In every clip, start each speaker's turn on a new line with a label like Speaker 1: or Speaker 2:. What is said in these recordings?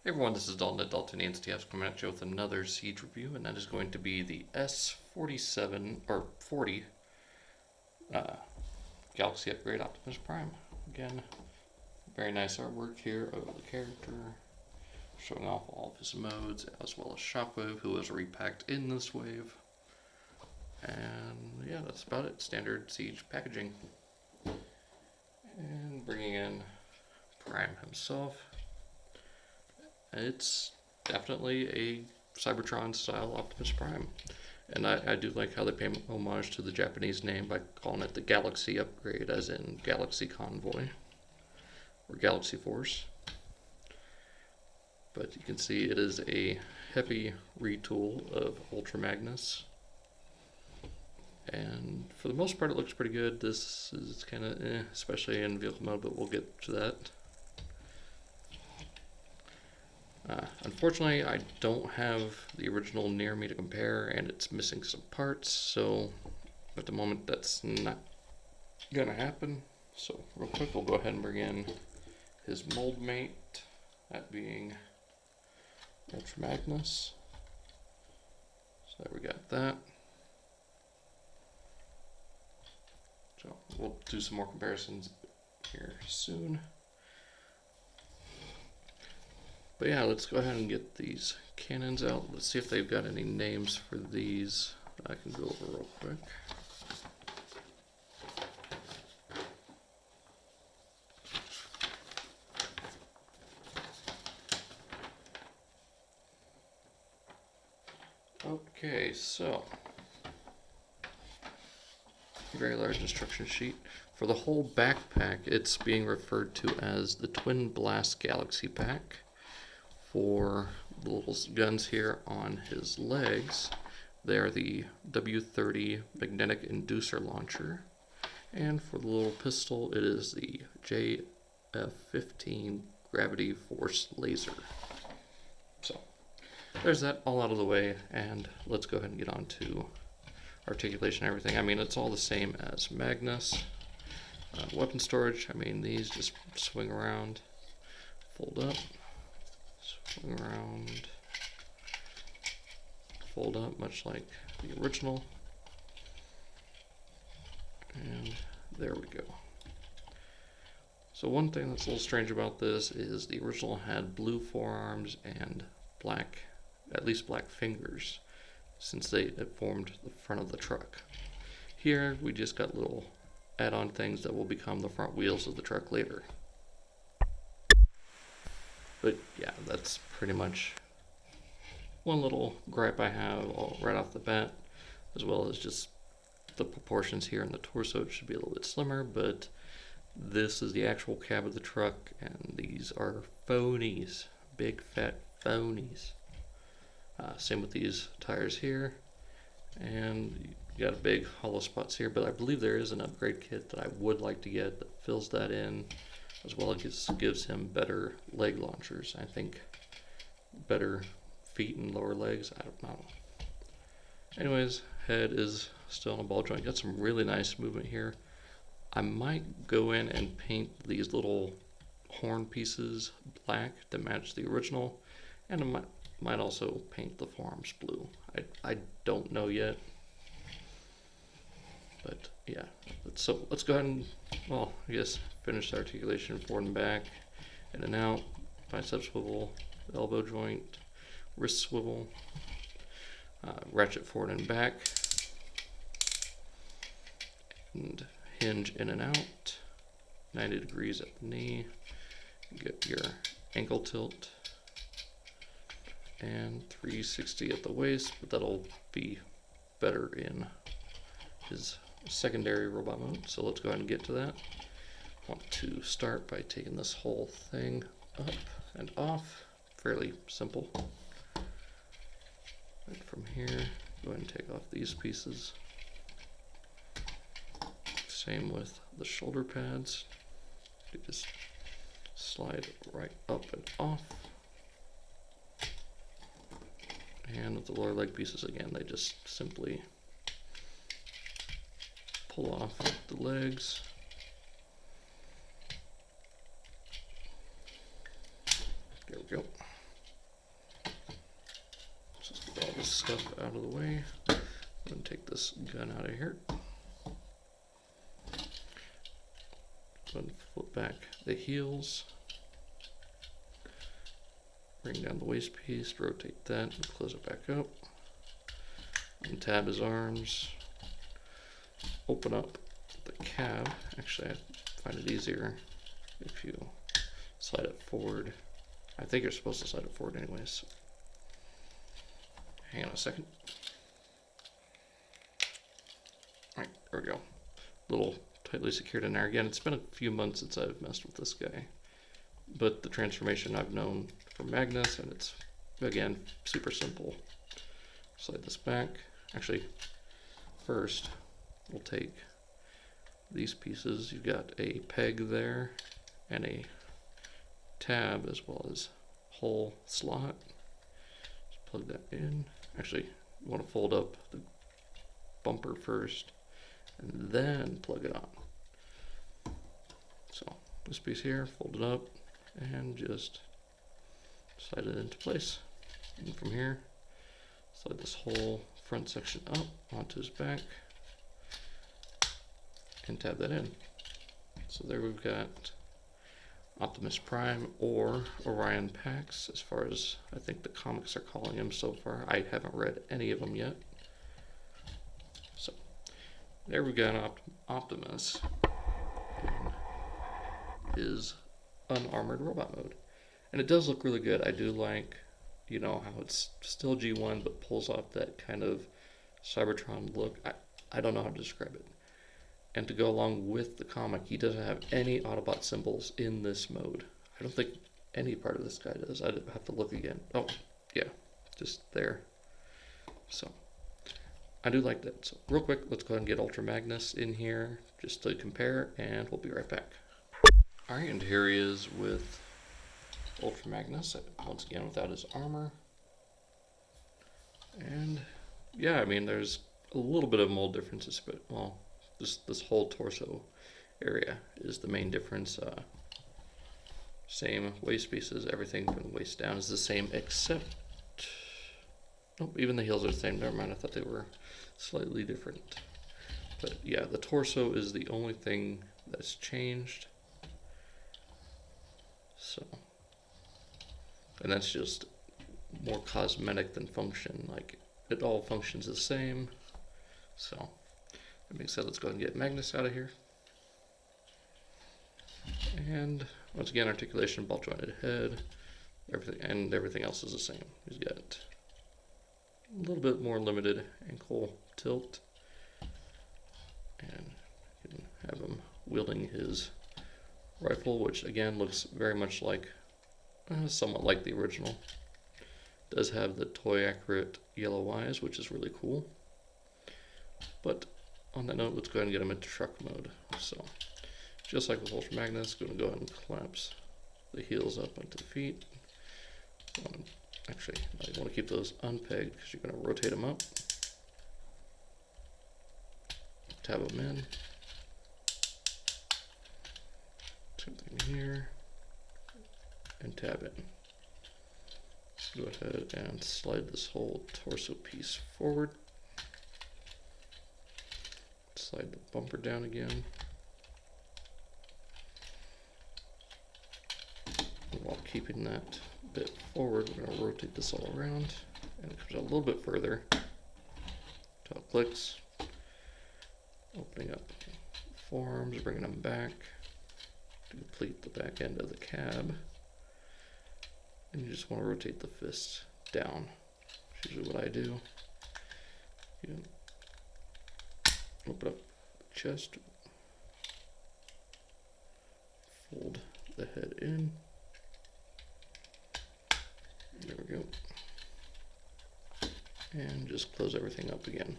Speaker 1: Hey everyone, this is Dalton at Dalton ANSTFs coming at you with another Siege review, and that is going to be the S-47, or 40, Galaxy Upgrade Optimus Prime. Again, very nice artwork here of the character, showing off all of his modes, as well as Shockwave, who was repacked in this wave. And yeah, that's about it, standard Siege packaging. And bringing in Prime himself. It's definitely a Cybertron style Optimus Prime. And I do like how they pay homage to the Japanese name by calling it the Galaxy Upgrade, as in Galaxy Convoy or Galaxy Force. But you can see it is a heavy retool of Ultra Magnus. And for the most part it looks pretty good. This is kind of especially in vehicle mode, but we'll get to that. Unfortunately, I don't have the original near me to compare, and it's missing some parts, so at the moment that's not gonna happen. So real quick, we'll go ahead and bring in his mold mate, that being Ultra Magnus. So there we got that. So we'll do some more comparisons here soon. But yeah, let's go ahead and get these cannons out. Let's see if they've got any names for these I can go over real quick. Okay, so very large instruction sheet. For the whole backpack, it's being referred to as the Twin Blast Galaxy Pack. For the little guns here on his legs, they are the W30 Magnetic Inducer Launcher. And for the little pistol, it is the JF15 Gravity Force Laser. So, there's that all out of the way, and let's go ahead and get on to articulation and everything. I mean, it's all the same as Magnus. Weapon storage, I mean, these just swing around, fold up, swing around, fold up, much like the original. And there we go. So one thing that's a little strange about this is the original had blue forearms and black, at least black fingers, since they had formed the front of the truck. Here we just got little add-on things that will become the front wheels of the truck later. But yeah, that's pretty much one little gripe I have right off the bat, as well as just the proportions here in the torso. It should be a little bit slimmer, but this is the actual cab of the truck, and these are phonies, big fat phonies. Same with these tires here, and you got big hollow spots here, but I believe there is an upgrade kit that I would like to get that fills that in, as well as gives him better leg launchers. I think better feet and lower legs, I don't know. Anyways, head is still in a ball joint. Got some really nice movement here. I might go in and paint these little horn pieces black to match the original, and I might also paint the forearms blue. I don't know yet. But yeah, let's go ahead and, well, I guess finish the articulation forward and back, in and out, bicep swivel, elbow joint, wrist swivel, ratchet forward and back, and hinge in and out, 90 degrees at the knee, get your ankle tilt, and 360 at the waist, but that'll be better in his secondary robot mode. So let's go ahead and get to that. Want to start by taking this whole thing up and off. Fairly simple. Right from here, go ahead and take off these pieces. Same with the shoulder pads. You just slide right up and off. And with the lower leg pieces, again, they just simply pull off the legs. There we go. this stuff out of the way. I'm going to take this gun out of here. Go ahead and flip back the heels. Bring down the waist piece, rotate that, and close it back up. Untab his arms. Open up the cab. Actually, I find it easier if you slide it forward. I think you're supposed to slide it forward anyways. Hang on a second. Alright, there we go. A little tightly secured in there. Again, it's been a few months since I've messed with this guy. But the transformation I've known from Magnus, and it's, again, super simple. Slide this back. Actually, first, we'll take these pieces. You've got a peg there, and a tab, as well as hole slot. Just plug that in. Actually, you want to fold up the bumper first, and then plug it on. So, this piece here, fold it up, and just slide it into place. And from here, slide this whole front section up onto his back and tab that in. So there we've got Optimus Prime, or Orion Pax, as far as I think the comics are calling him so far. I haven't read any of them yet. So there we've got Optimus in his unarmored robot mode. And it does look really good. I do like, you know, how it's still G1 but pulls off that kind of Cybertron look. I don't know how to describe it. And to go along with the comic, he doesn't have any Autobot symbols in this mode. I don't think any part of this guy does. I'd have to look again. Oh, yeah, just there. So, I do like that. So, real quick, let's go ahead and get Ultra Magnus in here just to compare, and we'll be right back. Alright, and here he is with Ultra Magnus, once again without his armor. And, yeah, I mean, there's a little bit of mold differences, but, well, this whole torso area is the main difference. Same waist pieces, everything from the waist down is the same, except, oh, even the heels are the same. Never mind, I thought they were slightly different. But yeah, the torso is the only thing that's changed. So, and that's just more cosmetic than function. Like, it all functions the same. So, that being said, let's go ahead and get Magnus out of here. And once again, articulation, ball jointed head, everything else is the same. He's got a little bit more limited ankle tilt, and you can have him wielding his rifle, which again looks very much like, somewhat like the original. Does have the toy accurate yellow eyes, which is really cool. But on that note, let's go ahead and get him into truck mode. So, just like with Ultra Magnus, going to go ahead and collapse the heels up onto the feet. Actually, you want to keep those unpegged because you're going to rotate them up. Tab them in. Same thing here. And tab in. Go ahead and slide this whole torso piece forward. Slide the bumper down again. And while keeping that bit forward, we're going to rotate this all around, and it comes out a little bit further until it clicks. Opening up forearms, bringing them back to complete the back end of the cab. And you just want to rotate the fists down. That's usually what I do. You open up the chest, fold the head in. There we go. And just close everything up again.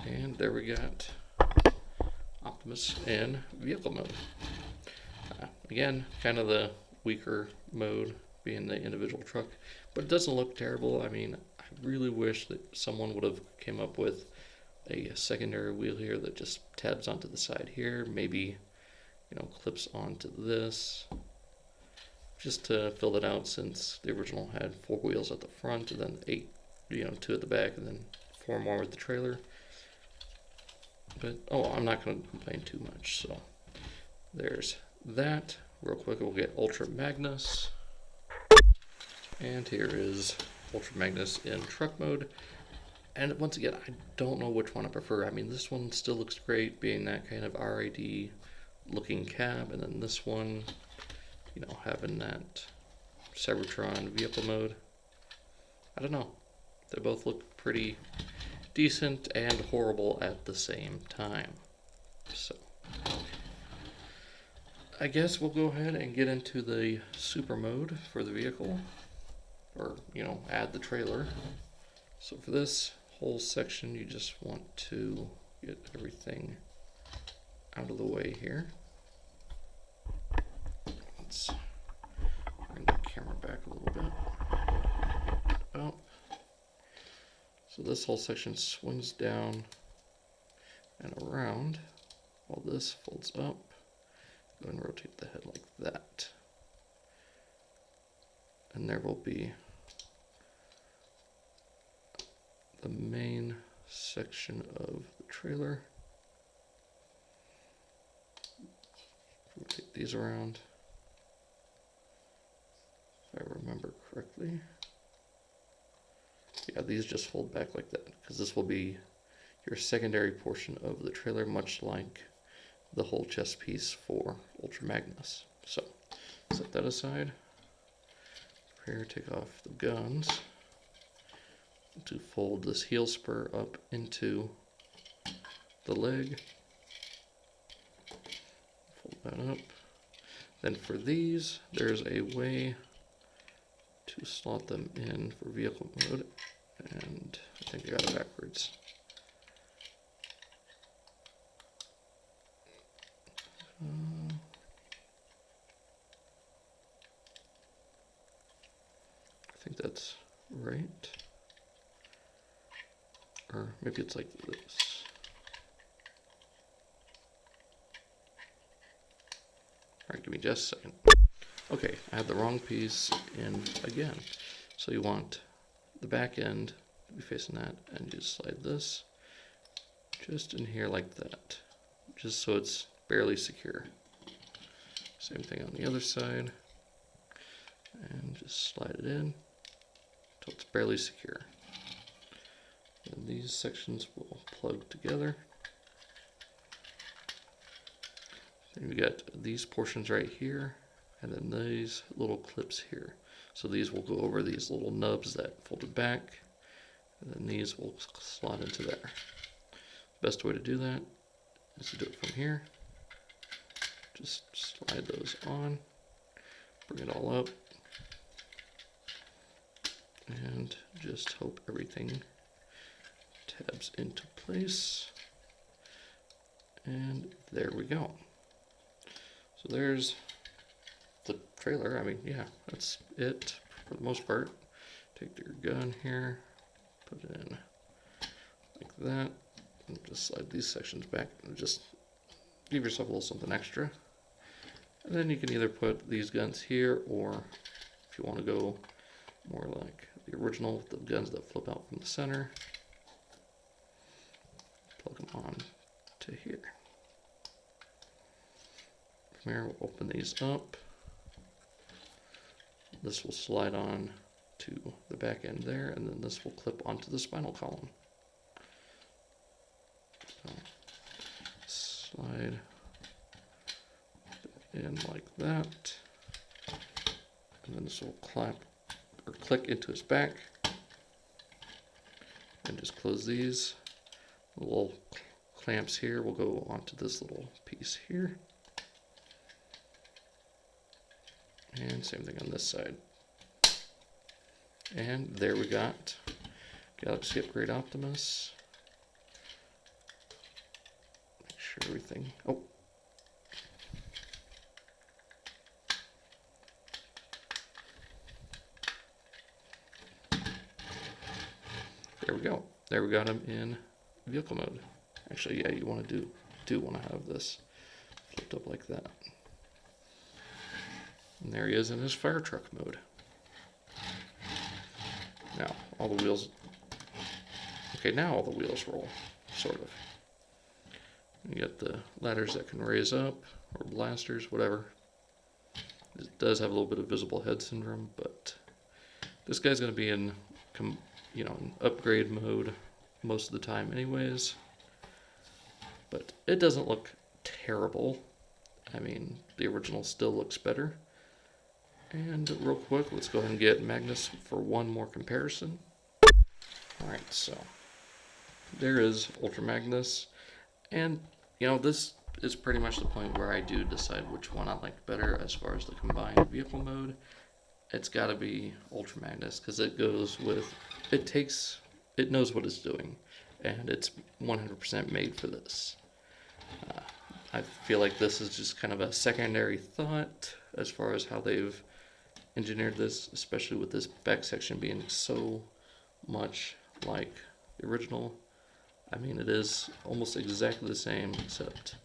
Speaker 1: And there we got Optimus in vehicle mode. Again, kind of the weaker mode being the individual truck, but it doesn't look terrible. I mean, I really wish that someone would have came up with a secondary wheel here that just tabs onto the side here, maybe, you know, clips onto this, just to fill it out, since the original had 4 wheels at the front and then 8, you know, 2 at the back and then 4 more with the trailer. But oh, I'm not going to complain too much. So there's that. Real quick, we'll get Ultra Magnus, and here is Ultra Magnus in truck mode. And once again, I don't know which one I prefer. I mean, this one still looks great, being that kind of RID looking cab, and then this one, you know, having that Cybertron vehicle mode. I don't know. They both look pretty decent and horrible at the same time. So I guess we'll go ahead and get into the super mode for the vehicle, or, you know, add the trailer. So for this whole section, you just want to get everything out of the way here. Let's bring the camera back a little bit. Oh. So this whole section swings down and around while this folds up. Go and rotate the head like that. And there will be the main section of the trailer. Rotate these around, if I remember correctly. Yeah, these just fold back like that, because this will be your secondary portion of the trailer, much like the whole chest piece for Ultra Magnus. So set that aside. Here, take off the guns to fold this heel spur up into the leg. Fold that up. Then for these, there's a way to slot them in for vehicle mode, and I think I got it backwards. I think that's right. Or maybe it's like this. Alright, give me just a second. Okay, I had the wrong piece in again. So you want the back end to be facing that, and you just slide this just in here like that, just so it's barely secure. Same thing on the other side, and just slide it in until it's barely secure. And these sections will plug together. Then we got these portions right here, and then these little clips here. So these will go over these little nubs that folded back, and then these will slot into there. Best way to do that is to do it from here. Just slide those on, bring it all up, and just hope everything tabs into place. And there we go. So there's the trailer. I mean, yeah, that's it for the most part. Take your gun here, put it in like that, and just slide these sections back and just give yourself a little something extra. And then you can either put these guns here, or if you want to go more like the original with the guns that flip out from the center, plug them on to here. From here, we'll open these up. This will slide on to the back end there, and then this will clip onto the spinal column. So, slide in like that, and then this will clamp or click into its back, and just close these. The little clamps here will go onto this little piece here, and same thing on this side. And there we got Galaxy Upgrade Optimus. Make sure everything, oh, there we go. There we got him in vehicle mode. Actually, yeah, you want to do want to have this flipped up like that. And there he is in his fire truck mode. Now, all the wheels... Okay, now all the wheels roll, sort of. You got the ladders that can raise up, or blasters, whatever. It does have a little bit of visible head syndrome, but this guy's going to be in, in upgrade mode most of the time anyways. But it doesn't look terrible. I mean, the original still looks better. And real quick, let's go ahead and get Magnus for one more comparison. Alright, so there is Ultra Magnus. And, this is pretty much the point where I do decide which one I like better as far as the combined vehicle mode. It's got to be Ultra Magnus because it goes with, it knows what it's doing. And it's 100% made for this. I feel like this is just kind of a secondary thought as far as how they've engineered this, especially with this back section being so much like the original. I mean, it is almost exactly the same, except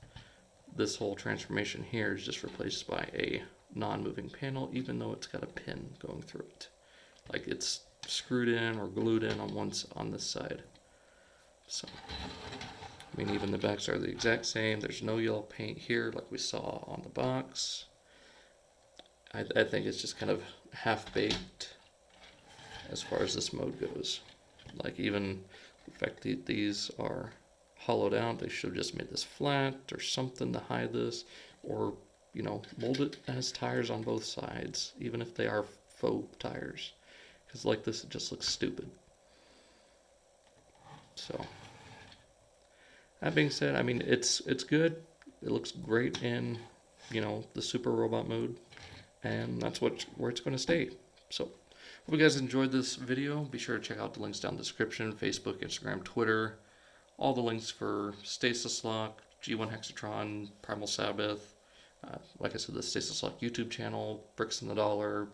Speaker 1: this whole transformation here is just replaced by a non-moving panel, even though it's got a pin going through it. Like it's screwed in or glued in on this side. So, I mean, even the backs are the exact same. There's no yellow paint here like we saw on the box. I think it's just kind of half-baked as far as this mode goes. Like even the fact that these are hollowed out, they should have just made this flat or something to hide this, or mold it as tires on both sides, even if they are faux tires, because like this it just looks stupid. So that being said, I mean it's good. It looks great in the super robot mode, and that's where it's going to stay. So hope you guys enjoyed this video. Be sure to check out the links down in the description: Facebook, Instagram, Twitter, all the links for Stasis Lock, G1 Hexatron, Primal Sabbath, like I said, the Stasis Lock YouTube channel, Bricks in the Dollar,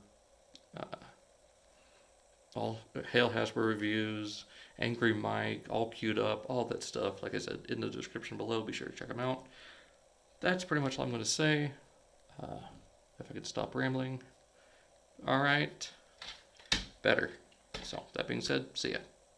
Speaker 1: all Hail Hasbro reviews, Angry Mike, all queued up, all that stuff. Like I said, in the description below, be sure to check them out. That's pretty much all I'm going to say. If I could stop rambling. Alright. Better. So, that being said, see ya.